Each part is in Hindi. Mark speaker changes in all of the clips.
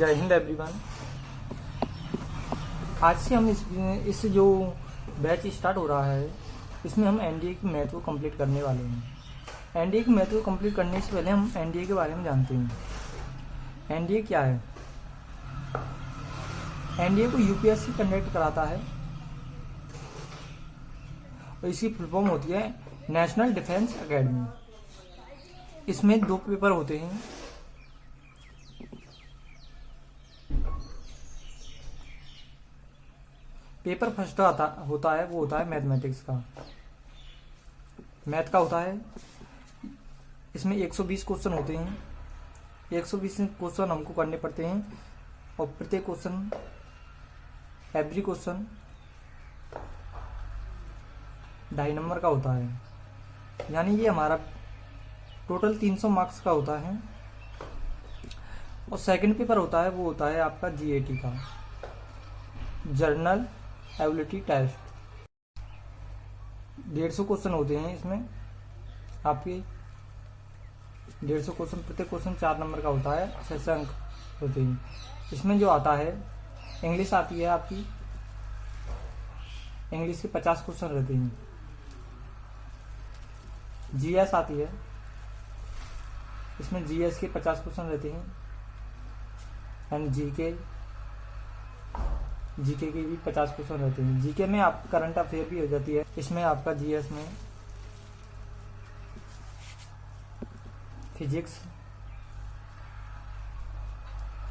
Speaker 1: जय हिंद एवरीवन। आज से हम इस जो बैच स्टार्ट हो रहा है इसमें हम एनडीए की मैथ को कंप्लीट करने वाले हैं। एनडीए की मैथ को कंप्लीट करने से पहले हम एनडीए के बारे में जानते हैं। एनडीए क्या है? एनडीए को यूपीएससी कंडक्ट कराता है और इसकी फुल फॉर्म होती है नेशनल डिफेंस एकेडमी। इसमें 2 पेपर होते हैं। पेपर फर्स्ट होता है मैथमेटिक्स का। मैथ का होता है, इसमें 120 क्वेश्चन होते हैं। 120 क्वेश्चन हमको करने पड़ते हैं और प्रत्येक क्वेश्चन, एवरी क्वेश्चन 2.5 नंबर का होता है। यानी ये हमारा टोटल 300 मार्क्स का होता है। और सेकंड पेपर होता है, वो होता है आपका जीएटी का, जर्नल एबिलिटी टेस्ट। 150 क्वेश्चन होते हैं इसमें आपके। 150 क्वेश्चन, प्रत्येक क्वेश्चन 4 नंबर का होता है। 6 अंक होते हैं। इसमें जो आता है, इंग्लिश आती है आपकी। इंग्लिश के 50 क्वेश्चन रहते हैं। जीएस आती है, इसमें जीएस के 50 क्वेश्चन रहते हैं। एंड जीके के भी 50 क्वेश्चन रहते हैं। जीके में आप करंट अफेयर भी हो जाती है। इसमें आपका जीएस में फिजिक्स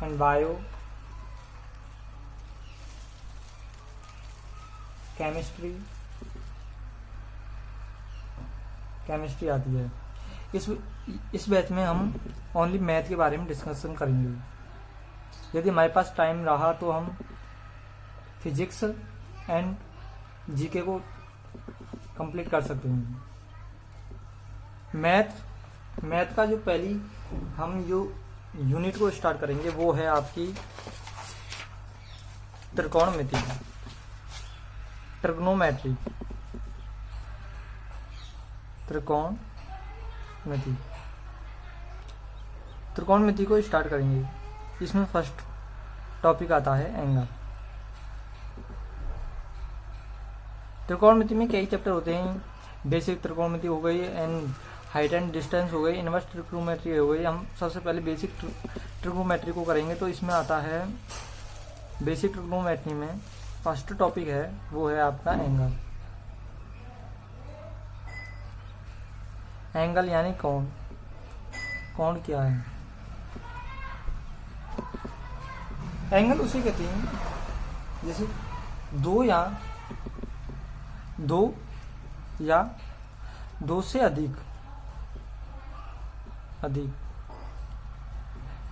Speaker 1: एंड बायो, केमिस्ट्री आती है। इस बैच में हम ओनली मैथ के बारे में डिस्कशन करेंगे। यदि हमारे पास टाइम रहा तो हम फिजिक्स एंड जीके को कंप्लीट कर सकते हैं। मैथ का जो पहली हम जो यूनिट को स्टार्ट करेंगे वो है आपकी त्रिकोणमिति, ट्रिग्नोमेट्री, त्रिकोणमिति को स्टार्ट करेंगे। इसमें फर्स्ट टॉपिक आता है एंगल। त्रिकोणमिति में कई चैप्टर होते हैं। बेसिक त्रिकोणमिति हो गई, एंड हाइट एंड डिस्टेंस हो गई, इनवर्स ट्रिग्नोमेट्री हो गई। हम सबसे पहले बेसिक ट्रिग्नोमेट्री को करेंगे। तो इसमें आता है बेसिक ट्रिग्नोमेट्री में फर्स्ट टॉपिक है वो है आपका एंगल। एंगल यानी कोण। कोण क्या है? एंगल उसे कहते हैं जैसे दो या दो से अधिक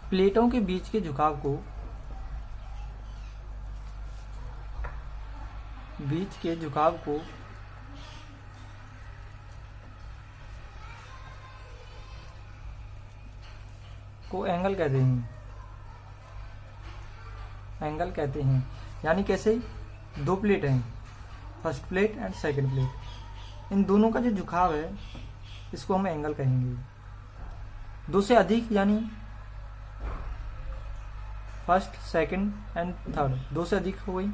Speaker 1: प्लेटों के बीच के झुकाव को एंगल कहते हैं। यानी कैसे? 2 प्लेट हैं, first plate and second plate. इन दोनों का जो झुकाव है इसको हम एंगल कहेंगे। 2 से अधिक यानी फर्स्ट, सेकंड एंड थर्ड, 2 से अधिक हो गई,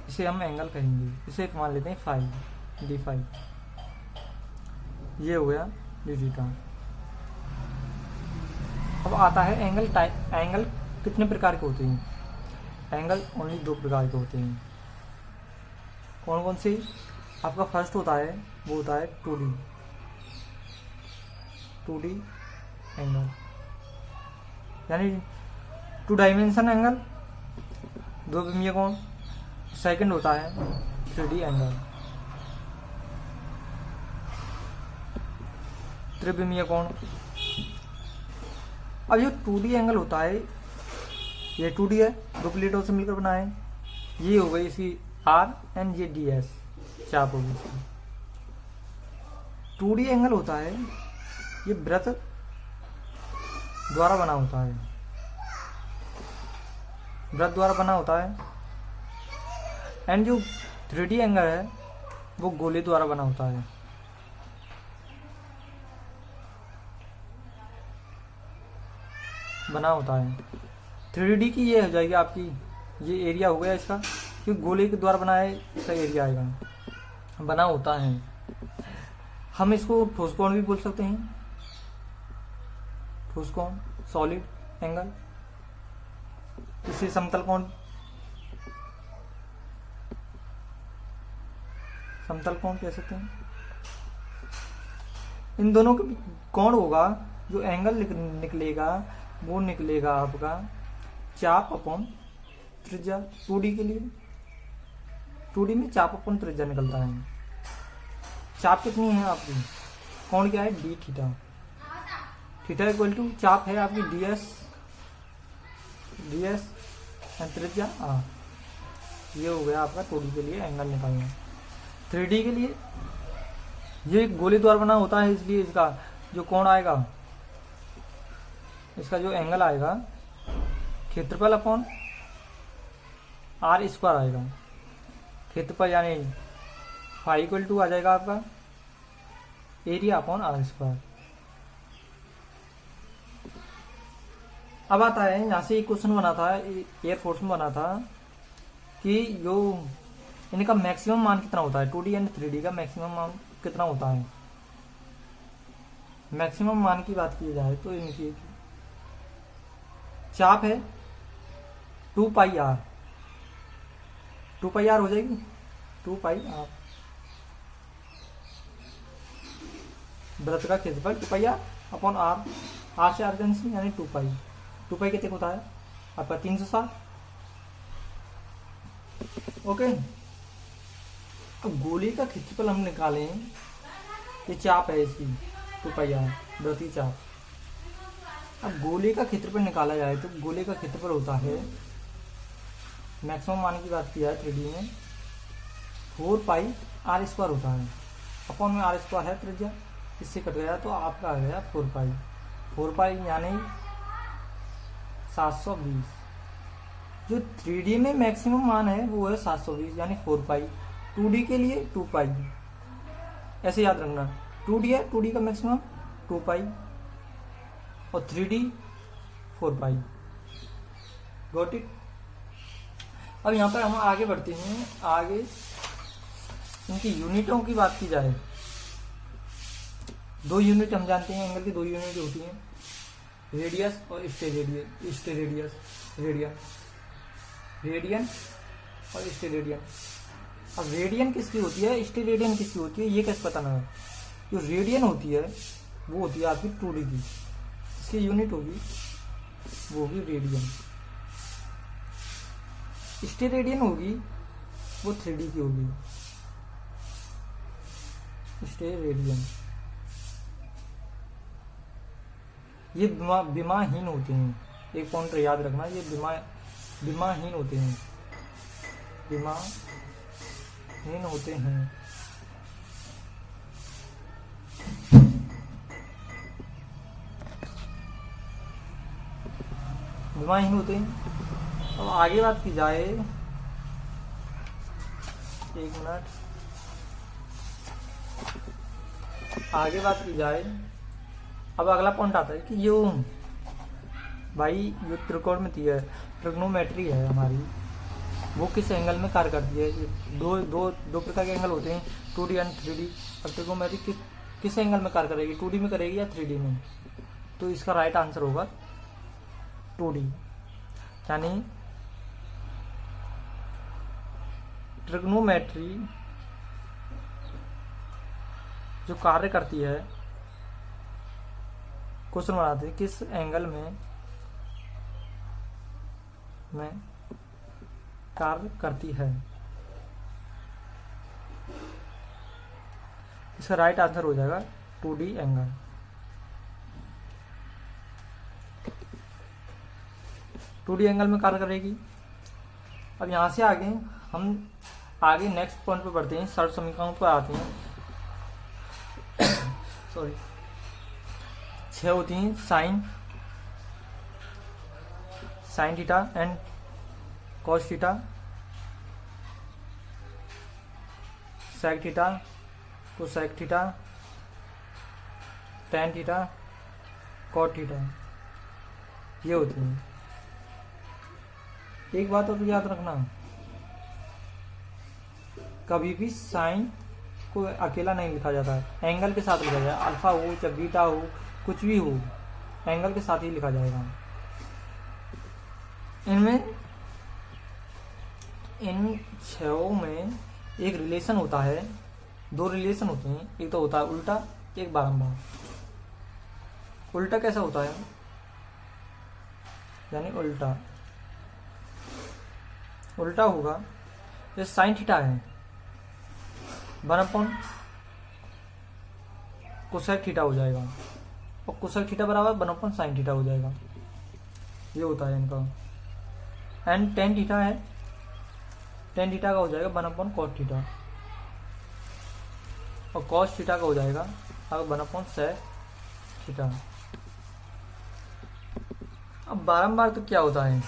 Speaker 1: इसे हम एंगल कहेंगे। इसे मान लेते हैं 5, D5। ये हो गया डी का। अब आता है एंगल टाइप। एंगल कितने प्रकार के होते हैं? एंगल ओनली 2 प्रकार के होते हैं। कौन कौन से? आपका फर्स्ट होता है वो होता है 2D एंगल, यानी 2 डायमेंशन एंगल, 2 विमीय कोण। सेकंड होता है 3D एंगल, त्रिविमीय कोण। अब ये 2D एंगल होता है, ये 2D है, 2 प्लेटों से मिलकर बना है। ये हो गई इसकी R एंड ये DS, चाप होगी इसकी। 2D एंगल होता है, ये वृत्त द्वारा बना होता है। एंड जो 3D एंगल है वो गोले द्वारा बना होता है। बना होता है। 3D की ये हो जाएगी आपकी, ये एरिया हो गया इसका, क्योंकि गोले के द्वारा बनाया इसका एरिया आएगा, बना होता है। हम इसको ठोस कोण भी बोल सकते हैं, ठोस कोण, सॉलिड एंगल, इसे समतल कोण, समतल कोण कह सकते हैं। इन दोनों के कोण होगा, जो एंगल निकलेगा वो निकलेगा आपका चाप अपॉन त्रिज्या। 2D के लिए, 2D में चाप अपॉन त्रिज्या निकलता है। चाप कितनी है आपकी, कोण क्या है, d theta. Theta equal to चाप है आपकी ds एंड त्रिज्या r। ये हो गया आपका 2D के लिए एंगल निकालना। 3D के लिए ये गोले द्वारा बना होता है, इसलिए इसका जो कोण आएगा, इसका जो एंगल आएगा क्षेत्रफल अपॉन r स्क्वायर आएगा। क्षेत्रफल यानी फाई इक्वल टू आ जाएगा आपका एरिया अपॉन r स्क्वायर। अब आता है, यहाँ से एक क्वेश्चन बना था, एयरफोर्स में बना था कि जो इनका मैक्सिमम मान कितना होता है, 2D एंड 3D का मैक्सिमम मान कितना होता है। मैक्सिमम मान की बात की जाए तो इनकी चाप है 2 पाई r, 2 पाई r हो जाएगी, 2 पाई r। वृत्त का क्षेत्रफल 2 पाई r अपॉन r से r कैंसिल यानी 2 पाई। 2 पाई कितने होता है आपका 360। ओके, अब गोले का क्षेत्रफल हम निकालें, ये चाप है इसकी 2 पाई r, वृत्तीय चाप। अब गोले का क्षेत्रफल निकाला जाए तो गोले का क्षेत्रफल होता है, मैक्सिमम मान की बात की जाए 3D में 4 पाई r स्क्वायर होता है, अपॉन में r स्क्वायर है त्रिज्या, इससे कट गया तो आपका आ गया 4 पाई। 4 पाई यानी 720। जो 3D में मैक्सिमम मान है वो है 720 यानी 4 पाई। 2D के लिए 2 पाई, ऐसे याद रखना। 2D है, 2D का मैक्सिमम 2 पाई और 3D 4 पाई। Got it. अब यहाँ पर हम आगे बढ़ते हैं। आगे इनकी यूनिटों की बात की जाए, 2 यूनिट हम जानते हैं, एंगल की 2 यूनिट होती हैं, रेडियस और स्टेरेडियन, रेडियन और स्टेरेडियन। अब रेडियन किसकी होती है, स्टेरेडियन किसकी होती है, ये कैसे पता ना। जो रेडियन होती है वो होती है आपकी 2D की, इसकी यूनिट होगी वो होगी रेडियन। स्टेरेडियन होगी वो 3D की होगी, स्टेरेडियन। ये विमाहीन होते हैं, एक पॉइंट याद रखना, ये विमाहीन होते हैं, विमाहीन होते हैं। विमाहीन होते हैं। अब आगे बात की जाए, एक मिनट, आगे बात की जाए। अब अगला पॉइंट आता है कि जो भाई जो त्रिकोणमिति है, ट्रिग्नोमेट्री है हमारी, वो किस एंगल में कार्य करती है। दो प्रकार के एंगल होते हैं, 2D एंड 3D। अब ट्रिग्नोमेट्री किस एंगल में कार्य करेगी, 2D में करेगी या 3D में। तो इसका राइट आंसर होगा 2D। यानी ट्रिग्नोमेट्री जो कार्य करती है, क्वेश्चन बनाते हैं किस एंगल में कार्य करती है। इसका राइट आंसर हो जाएगा 2D angle. To D angle में कार्य करेगी। अब यहाँ से आगे हम आगे नेक्स्ट पॉइंट पे बढ़ते हैं, सर्व समीकरण पर आते हैं। सॉरी, 6 होती हैं sine theta and cos theta, sec theta, cosec theta, tan theta, cot theta. ये होती हैं। एक बात और याद रखना, कभी भी साइन को अकेला नहीं लिखा जाता है, एंगल के साथ लिखा जाएगा। अल्फा हो चाहे बीटा हो, कुछ भी हो, एंगल के साथ ही लिखा जाएगा। इनमें इन छहों में एक रिलेशन होता है, दो रिलेशन होते हैं, एक तो होता है उल्टा, एक बारंबार। उल्टा कैसा होता है, यानी उल्टा होगा, जैसे साइन थीटा है 1 कोसेक थीटा हो जाएगा, और कोसेक थीटा बराबर 1 साइन थीटा हो जाएगा। ये होता है इनका। एंड टेन थीटा है, टेन थीटा का हो जाएगा 1 कॉस थीटा, और कॉस थीटा का हो जाएगा 1 सेक थीटा। अब बारंबार तो क्या होता है,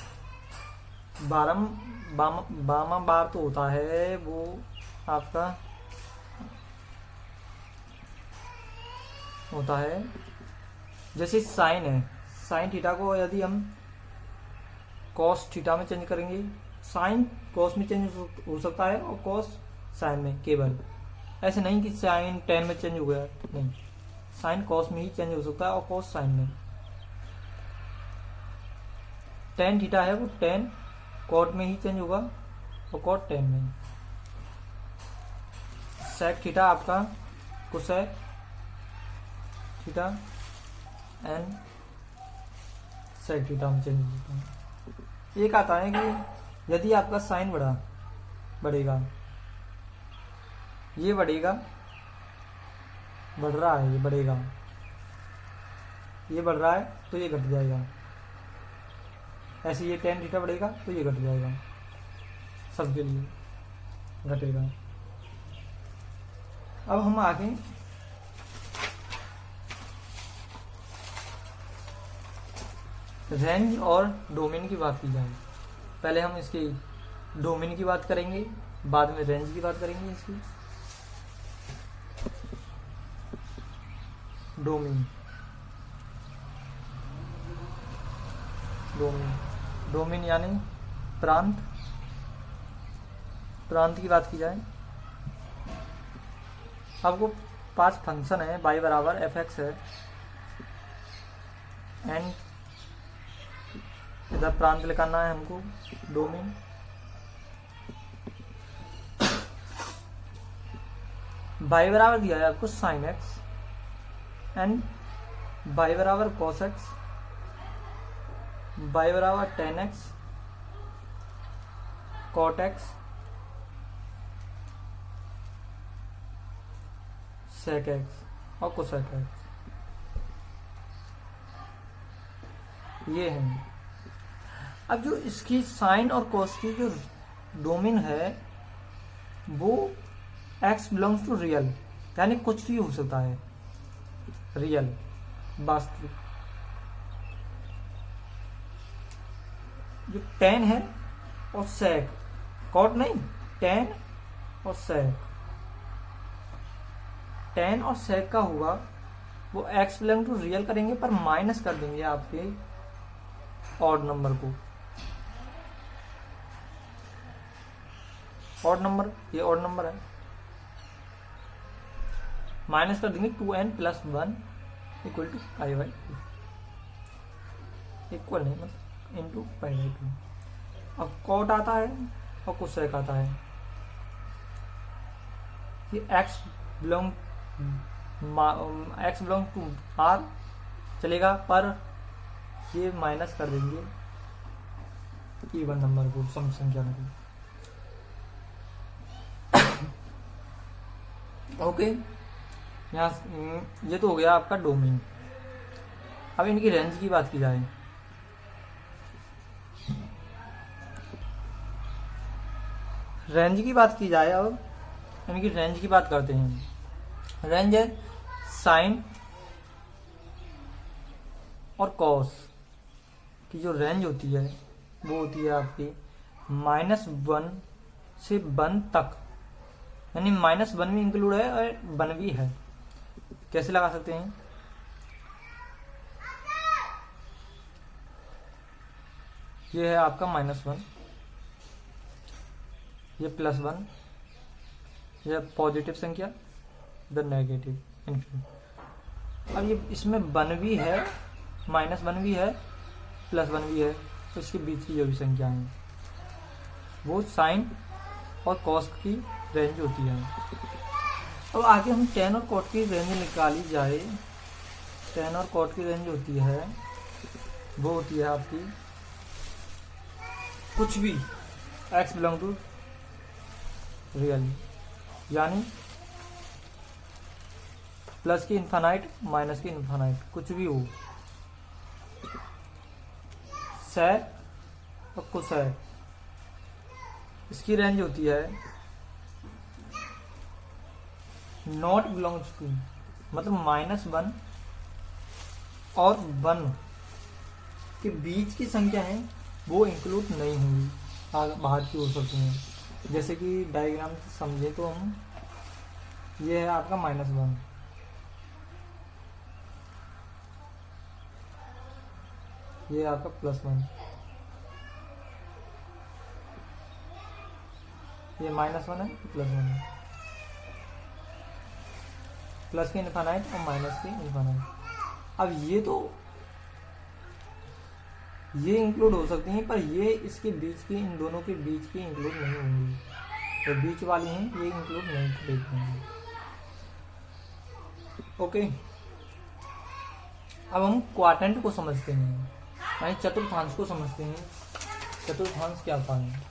Speaker 1: बारंबार तो होता है वो आपका होता है, जैसे साइन है, साइन थीटा को यदि हम कॉस थीटा में चेंज करेंगे, साइन कॉस में चेंज हो सकता है और कॉस साइन में, केवल ऐसे नहीं कि साइन टेन में चेंज हो गया, नहीं, साइन कॉस में ही चेंज हो सकता है और कॉस साइन में। टेन थीटा है वो टेन कॉट में ही चेंज होगा और कॉट टेन में। सेक थीटा आपका cosec theta and sec theta में चेंज होता है। एक आता है कि यदि आपका साइन बढ़ेगा, ये बढ़ेगा, बढ़ रहा है, ये बढ़ेगा, ये बढ़ रहा है तो ये घट जाएगा, ऐसे ये टेन थीटा बढ़ेगा तो ये घट जाएगा, सबके लिए घटेगा। अब हम आगे रेंज और डोमेन की बात की जाए। पहले हम इसकी डोमेन की बात करेंगे, बाद में रेंज की बात करेंगे। इसकी डोमेन डोमेन यानी प्रांत की बात की जाए। आपको 5 फंक्शन है, y बराबर fx है, एंड इधर प्रांत लिखाना है हमको, डोमेन। y बराबर दिया है आपको साइन x एंड y बराबर cos x, y बराबर tan x, cot x, sec x और cosec x, ये है। अब जो इसकी साइन और कॉस की जो डोमेन है वो x बिलोंग्स टू रियल, यानी कुछ भी हो सकता है, रियल वास्तविक। जो tan है और sec, कॉट नहीं, tan और sec, tan और sec का होगा वो x बिलोंग टू रियल करेंगे, पर माइनस कर देंगे आपके ऑड नंबर को। ऑड नंबर, ये ऑड नंबर है, माइनस कर देंगे 2n + 1 इक्वल टू π/2, इक्वल नहीं मतलब इंटू π/2। अब कॉट आता है और कोसेक आता है, ये x बिलोंग टू r चलेगा, पर ये माइनस कर देंगे इवन नंबर को, सम संख्या को। ओके, यहाँ ये तो हो गया आपका डोमेन। अब इनकी रेंज की बात की जाए। रेंज की बात की जाए, अब इनकी रेंज की बात करते हैं। रेंज है साइन और कॉस की जो रेंज होती है वो होती है आपकी -1 से 1 तक, यानी -1 भी इंक्लूड है और 1 भी है। कैसे लगा सकते हैं, ये है आपका -1, ये +1, ये पॉजिटिव संख्या, द नेगेटिव इन्फिनिटी। अब ये इसमें 1 भी है, -1 भी है, +1 भी है, तो इसके बीच की जो भी संख्या है वो साइन और कॉस की रेंज होती है। अब आगे हम tan और cot की रेंज निकाली जाए। tan और cot की रेंज होती है, वो होती है आपकी कुछ भी x बिलोंग टू रियल, यानी प्लस की इन्फानाइट माइनस की इन्फानाइट, कुछ भी हो, sec और cosec, इसकी रेंज होती है नॉट बिलोंग्स टू, मतलब -1 और 1 के बीच की संख्या है वो इंक्लूड नहीं होंगी, बाहर की हो सकती हैं। जैसे कि डायग्राम से समझे तो हम, ये है आपका -1, ये है आपका +1, ये -1 है, +1 है, प्लस की इन्फानाइट और माइनस की इन्फानाइट। अब ये तो ये इंक्लूड हो सकती हैं, पर ये इसके बीच की, इन दोनों के बीच की इंक्लूड नहीं होंगी, तो बीच वाली हैं ये इंक्लूड नहीं करेंगी। ओके, अब हम क्वाड्रेंट को समझते हैं, यानी चतुर्थांश को समझते हैं। चतुर्थांश क्या होता है?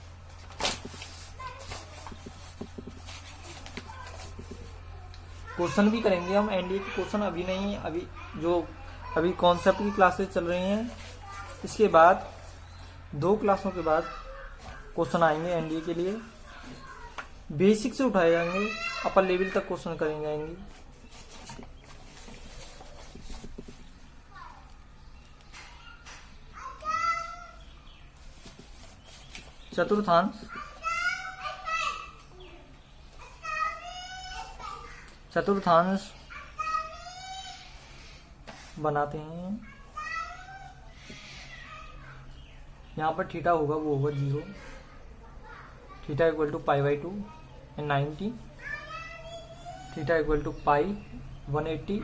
Speaker 1: क्वेश्चन भी करेंगे हम, एनडीए के क्वेश्चन अभी नहीं, अभी कॉन्सेप्ट की क्लासेस चल रही हैं, इसके बाद 2 क्लासों के बाद क्वेश्चन आएंगे एनडीए के लिए, बेसिक से उठाए जाएंगे, अपर लेवल तक क्वेश्चन करेंगे आएंगे। चतुर्थांश बनाते हैं। यहाँ पर थीटा होगा, वो होगा 0, theta equal to π/2 and 90, theta equal to π 180,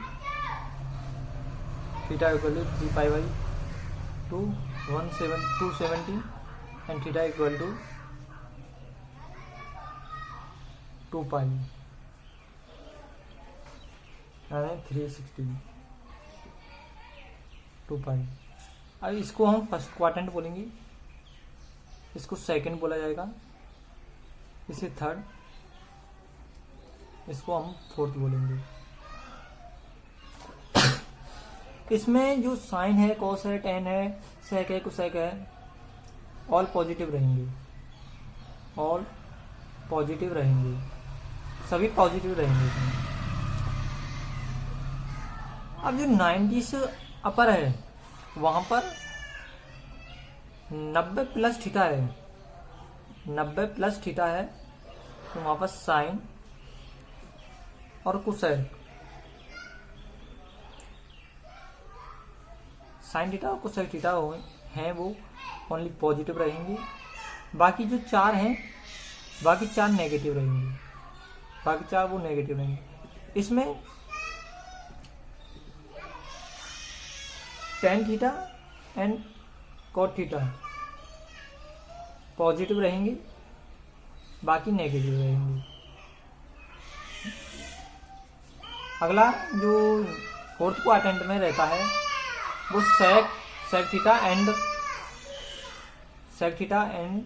Speaker 1: theta equal to 3π/2 270 and theta equal to 2π यानी 360 2π। अब इसको हम फर्स्ट क्वाड्रेंट बोलेंगे, इसको सेकंड बोला जाएगा, इसे थर्ड, इसको हम फोर्थ बोलेंगे। इसमें जो साइन है, कॉस है, टेन है, सेक है, कोसेक है, ऑल पॉजिटिव रहेंगे, ऑल पॉजिटिव रहेंगे, सभी पॉजिटिव रहेंगे इसमें। अब जो 90 से अपर है वहां पर 90 प्लस थीटा है, 90 प्लस थीटा है, तो वहां पर साइन और कोसेक, साइन थीटा और कोसेक थीटा हैं वो ओनली पॉजिटिव रहेंगे। बाकी जो 4 हैं, बाकी 4 नेगेटिव रहेंगे, बाकी 4 वो नेगेटिव रहेंगे। इसमें tan theta and cot theta positive रहेंगे, बाकी नेगेटिव रहेंगे। अगला जो फोर्थ क्वाड्रेंट में रहता है वो sec theta and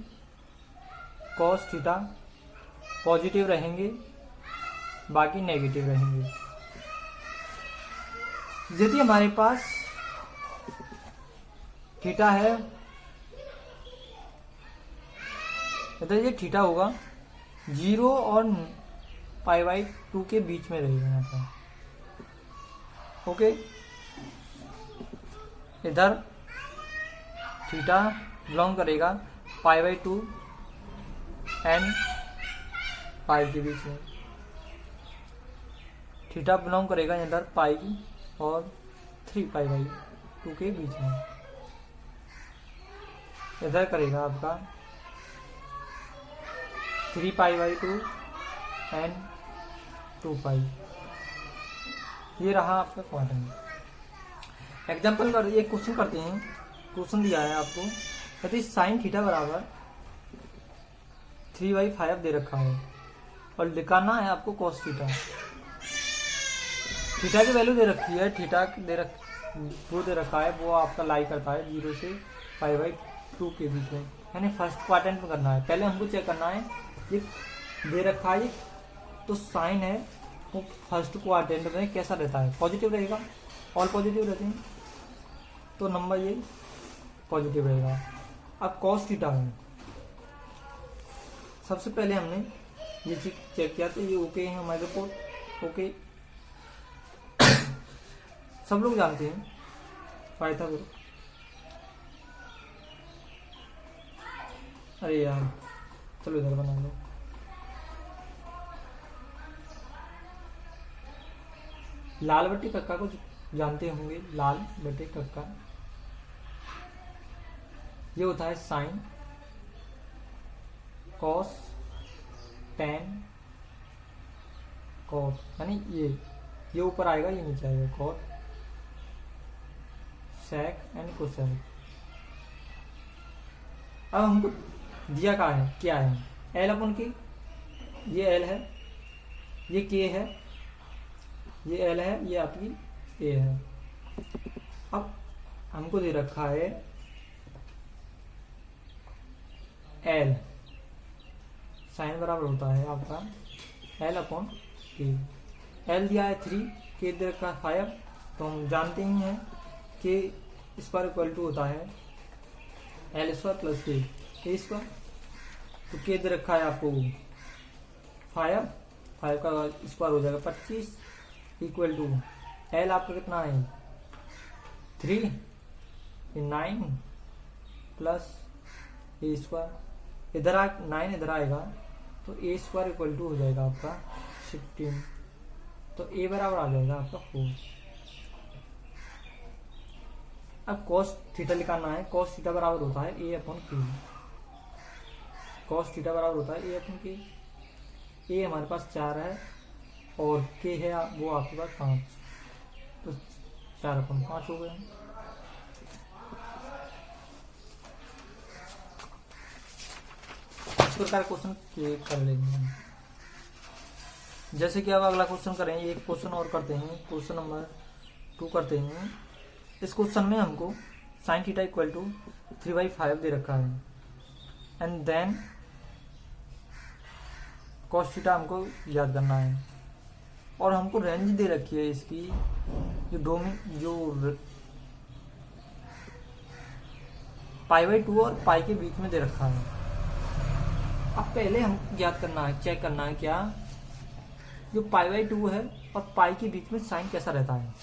Speaker 1: cos theta positive रहेंगे, बाकी नेगेटिव रहेंगे। यदि हमारे पास थीटा है, इधर ये थीटा होगा 0 और π/2 के बीच में रहेगा यहाँ पर। ओके, इधर थीटा बिलोंग करेगा π/2 एंड π के बीच में, थीटा बिलोंग करेगा इधर π और 3π/2 के बीच में। इधर करेगा आपका 3π/2 एंड 2π। ये रहा आपका क्वाड्रेंट। एग्जाम्पल कर एक क्वेश्चन करते हैं। क्वेश्चन दिया है आपको, यदि साइन थीटा बराबर 3/5 दे रखा है और निकालना है आपको कॉस थीटा। थीटा की वैल्यू दे रखी है, थीटा वो दे रखा है, वो आपका लाई करता है 0 से π/2 के बीच में, यानी फर्स्ट क्वाड्रेंट में करना है। पहले हमको चेक करना है ये दे रखा है तो साइन है वो फर्स्ट क्वाड्रेंट में कैसा रहता है, पॉजिटिव रहेगा, ऑल पॉजिटिव रहते हैं तो नंबर ये पॉजिटिव रहेगा। अब कॉस थीटा है, सबसे पहले हमने ये चेक किया तो ये ओके है हमारे रिपोर्ट, ओके सब लोग जानते हैं पाइथागोरस। अरे यार चलो इधर बना लो। लाल बट्टी कक्का को जानते होंगे, लाल बट्टी कक्का ये होता है साइन कॉस टेन कॉट, यानी ये ऊपर आएगा ये नीचे आएगा, कॉट सेक एंड कोसेक। अब हमको दिया क्या है एल अपन की, ये एल है, ये के है, ये एल है, ये आपकी ए है। अब हमको दे रखा है एल, साइन बराबर होता है आपका एल अपॉन के। एल दिया है 3, के दे रखा है 5, तो हम जानते ही हैं कि स्क्वायर इक्वल टू होता है एल स्क्वायर प्लस के स्क्वायर। तो के दे रखा है आपको 5 का स्क्वायर हो जाएगा 25 इक्वल टू एल आपका कितना है 3 9 प्लस ए स्क्वायर, इधर 9 इधर आएगा तो ए स्क्वायर इक्वल टू हो जाएगा आपका 16, तो ए बराबर आ जाएगा आपका 4। अब कॉस थीटा निकालना है, कॉस थीटा बराबर होता है ए अपॉन के, कॉस थीटा बराबर होता है ए अपॉन के। ए हमारे पास 4 है और के है वो आपके पास 5, तो 4/5 हो गए। इस प्रकार क्वेश्चन कर लेंगे हम। जैसे कि अब अगला क्वेश्चन करेंगे, एक क्वेश्चन और करते हैं, क्वेश्चन नंबर 2 करते हैं। इस क्वेश्चन में हमको साइन थीटा इक्वल टू 3/5 दे रखा है एंड देन कॉस थीटा हमको याद करना है और हमको रेंज दे रखी है इसकी जो π/2 और पाई के बीच में दे रखा है। अब पहले हम याद करना है, चेक करना है क्या जो π/2 है और पाई के बीच में साइन कैसा रहता है।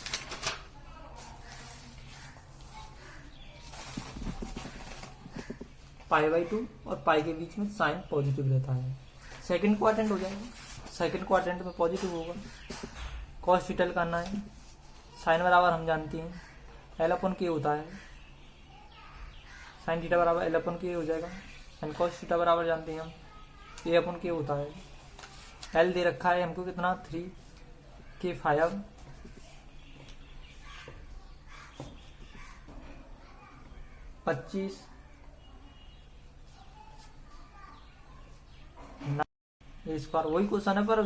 Speaker 1: π/2 और पाई के बीच में साइन पॉजिटिव रहता है, सेकंड क्वाड्रेंट हो जाएगा, सेकंड क्वाड्रेंट में पॉजिटिव होगा। कॉस थीटा करना है, साइन बराबर हम जानते हैं एल अपॉन के होता है, साइन थीटा बराबर एल अपॉन के हो जाएगा एंड कॉस थीटा बराबर जानते हैं हम ए अपॉन के होता है। एल दे रखा है हमको कितना 3 के 5 25 ये स्क्वायर, वही क्वेश्चन है पर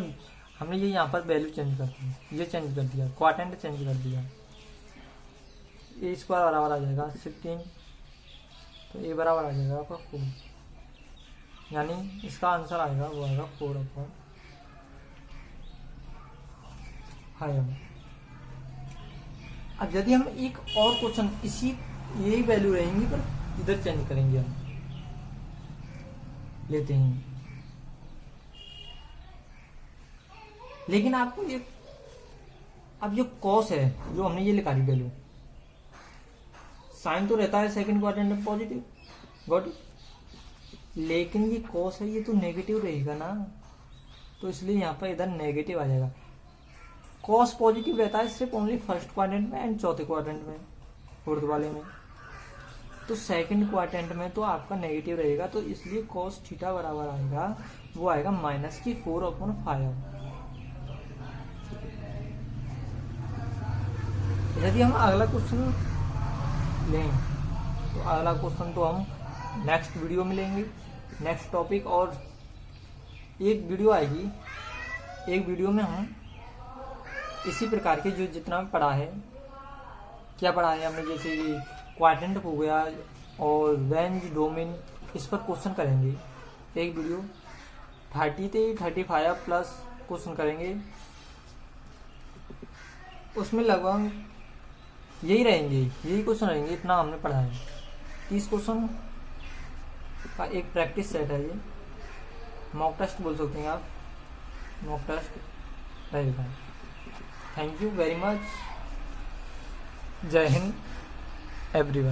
Speaker 1: हमने ये यहाँ पर वैल्यू चेंज कर दी, ये चेंज कर दिया, क्वाड्रेंट चेंज कर दिया। ए स्क्वायर बराबर आ जाएगा 16, तो ए बराबर आ जाएगा आपका 4, यानी इसका आंसर आएगा वो आएगा 4/5। अब यदि हम एक और क्वेश्चन इसी यही वैल्यू रहेंगी पर इधर चेंज करेंगे, हम लेते हैं, लेकिन आपको ये अब ये कॉस है जो हमने ये लिखा दी वैल्यू, साइन तो रहता है सेकंड क्वाड्रेंट में पॉजिटिव, गॉट इट, लेकिन ये कॉस है ये तो नेगेटिव रहेगा ना, तो इसलिए यहाँ पर इधर नेगेटिव आ जाएगा। कॉस पॉजिटिव रहता है सिर्फ ओनली फर्स्ट क्वाड्रेंट में एंड चौथे क्वाड्रेंट में, फोर्थ वाले में, तो सेकंड क्वाड्रेंट में तो आपका नेगेटिव रहेगा, तो इसलिए cos थीटा बराबर आएगा, वो आएगा -4/5। यदि हम अगला क्वेश्चन लें तो अगला क्वेश्चन तो हम नेक्स्ट वीडियो में लेंगे, नेक्स्ट टॉपिक। और एक वीडियो आएगी, एक वीडियो में हम इसी प्रकार के जो जितना पढ़ा है, क्या पढ़ा है हमने, जैसे कि क्वाड्रेंट हो गया और रेंज डोमेन, इस पर क्वेश्चन करेंगे। एक वीडियो 30 से 35 प्लस क्वेश्चन करेंगे, उसमें लगभग यही रहेंगे, यही क्वेश्चन रहेंगे, इतना हमने पढ़ा है। 30 क्वेश्चन का एक प्रैक्टिस सेट है, ये मॉक टेस्ट बोल सकते हैं आप, मॉक टेस्ट रहेगा। Thank you very much. जय हिंद एवरीवन।